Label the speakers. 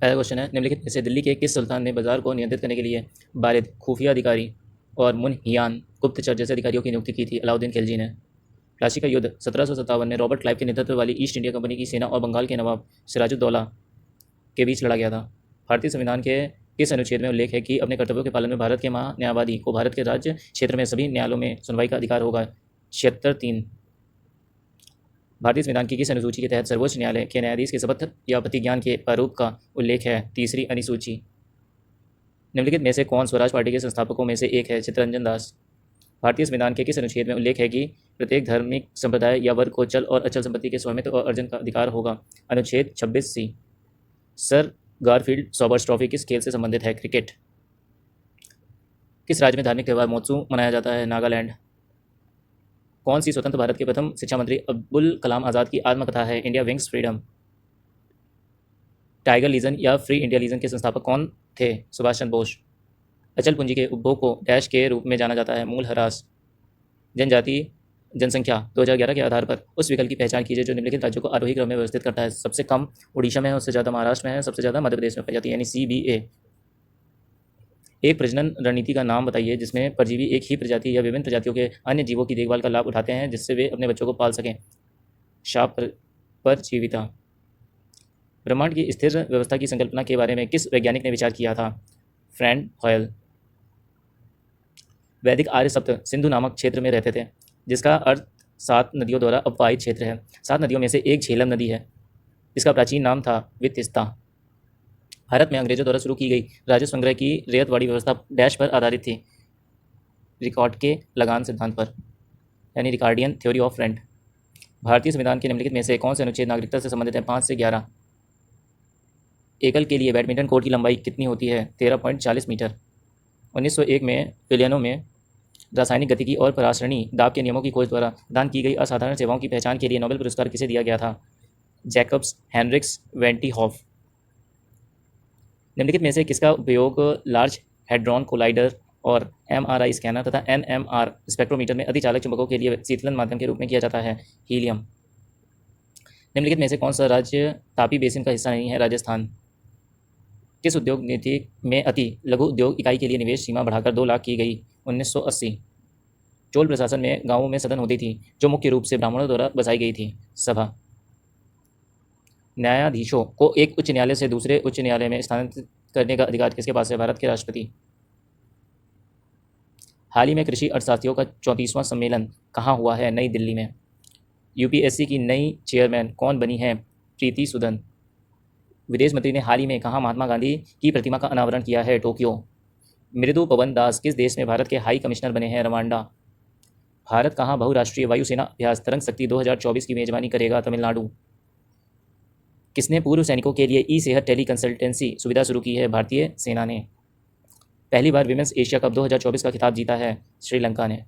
Speaker 1: पहला क्वेश्चन है, निम्नलिखित में से दिल्ली के किस सुल्तान ने बाजार को नियंत्रित करने के लिए बारिद, खुफिया अधिकारी और मुनहियान गुप्तचर जैसे अधिकारियों की नियुक्ति की थी? अलाउद्दीन खिलजी ने। प्लासी का युद्ध 1757 में रॉबर्ट क्लाइव के नेतृत्व वाली ईस्ट इंडिया कंपनी की सेना और बंगाल के नवाब सिराजुद्दौला के बीच लड़ा गया था? भारतीय संविधान के किस अनुच्छेद में उल्लेख है कि अपने कर्तव्यों के पालन में भारत के महान्यायवादी को भारत के राज्य क्षेत्र में सभी न्यायालयों में सुनवाई का अधिकार होगा? 76(3). भारतीय संविधान की किस अनुसूची के तहत सर्वोच्च न्यायालय के न्यायाधीश के शपथ या प्रतिज्ञान के प्रारूप का उल्लेख है? 3री अनुसूची। निम्नलिखित में से कौन स्वराज पार्टी के संस्थापकों में से एक है? चित्तरंजन दास। भारतीय संविधान के किस अनुच्छेद में उल्लेख है कि प्रत्येक धार्मिक संप्रदाय या वर्ग को चल और अचल संपत्ति के स्वामित्व और अर्जन का अधिकार होगा? अनुच्छेद 26(c). Sir Garfield Sobers trophy किस खेल से संबंधित है? क्रिकेट। किस राज्य में धार्मिक त्यौहार मोत्सू मनाया जाता है? नागालैंड। कौन सी स्वतंत्र भारत के प्रथम शिक्षा मंत्री अब्दुल कलाम आज़ाद की आत्मकथा है? India Wins Freedom. Tiger Legion या फ्री इंडिया लीजन के संस्थापक कौन थे? सुभाष चंद्र बोस। अचल पूंजी के उपभोग को डैश के रूप में जाना जाता है? मूल ह्रास। जनजाति जनसंख्या 2011 के आधार पर उस विकल्प की पहचान कीजिए जो निम्नलिखित राज्यों को आरोही क्रम में व्यवस्थित करता है। सबसे कम उड़ीसा में है, उससे ज़्यादा महाराष्ट्र में है, सबसे ज़्यादा मध्य प्रदेश में पाई जाती है, यानी CBA। एक प्रजनन रणनीति का नाम बताइए जिसमें परजीवी एक ही प्रजाति या विभिन्न प्रजातियों के अन्य जीवों की देखभाल का लाभ उठाते हैं जिससे वे अपने बच्चों को पाल सकें। शाप परजीविता। ब्रह्मांड की स्थिर व्यवस्था की संकल्पना के बारे में किस वैज्ञानिक ने विचार किया था? Frank Hoyle. वैदिक आर्य सप्त सिंधु नामक क्षेत्र में रहते थे जिसका अर्थ 7 नदियों द्वारा अपवाहित क्षेत्र है। 7 नदियों में से एक झेलम नदी है। इसका प्राचीन नाम था वित्तिस्ता। भारत में अंग्रेजों द्वारा शुरू की गई राजस्व संग्रह की रेयतवाड़ी व्यवस्था डैश पर आधारित थी? रिकॉर्ड के लगान सिद्धांत पर, यानी रिकॉर्डियन थ्योरी ऑफ रेंट। भारतीय संविधान के निम्नलिखित में से कौन से अनुच्छेद नागरिकता से संबंधित है? 5 से 11। एकल के लिए बैडमिंटन कोर्ट की लंबाई कितनी होती है? 13.40 मीटर। 1901 में विलियनो में रासायनिक गतिकी और परासरणी दाब के नियमों की खोज द्वारा प्रदान की गई असाधारण सेवाओं की पहचान के लिए नोबेल पुरस्कार किसे दिया गया था? Jacobus Henricus van't Hoff. निम्नलिखित में से किसका उपयोग लार्ज हेड्रॉन कोलाइडर और MRI स्कैनर तथा NMR स्पेक्ट्रोमीटर में अतिचालक चुंबकों के लिए शीतलन माध्यम के रूप में किया जाता है? हीलियम। निम्नलिखित में से कौन सा राज्य तापी बेसिन का हिस्सा नहीं है? राजस्थान। किस उद्योग नीति में अति लघु उद्योग इकाई के लिए निवेश सीमा बढ़ाकर 2 लाख की गई? 1980। चोल प्रशासन में गांवों में सदन होती थी जो मुख्य रूप से ब्राह्मणों द्वारा बसाई गई थी? सभा। न्यायाधीशों को एक उच्च न्यायालय से दूसरे उच्च न्यायालय में स्थानांतरित करने का अधिकार किसके पास है? भारत के राष्ट्रपति। हाल ही में कृषि अर्थशास्त्रियों का 34वां सम्मेलन कहाँ हुआ है? नई दिल्ली में। UPSC की नई चेयरमैन कौन बनी है? प्रीति सूदन। विदेश मंत्री ने हाल ही में कहाँ महात्मा गांधी की प्रतिमा का अनावरण किया है? टोक्यो। मृदु पवन दास किस देश में भारत के हाई कमिश्नर बने हैं? रवांडा। भारत कहाँ बहुराष्ट्रीय वायुसेना अभ्यास तरंग शक्ति 2024 की मेजबानी करेगा? तमिलनाडु। किसने पूर्व सैनिकों के लिए ई-सेहत टेली कंसल्टेंसी सुविधा शुरू की है? भारतीय सेना ने। पहली बार विमेंस एशिया कप 2024 का खिताब जीता है? श्रीलंका ने।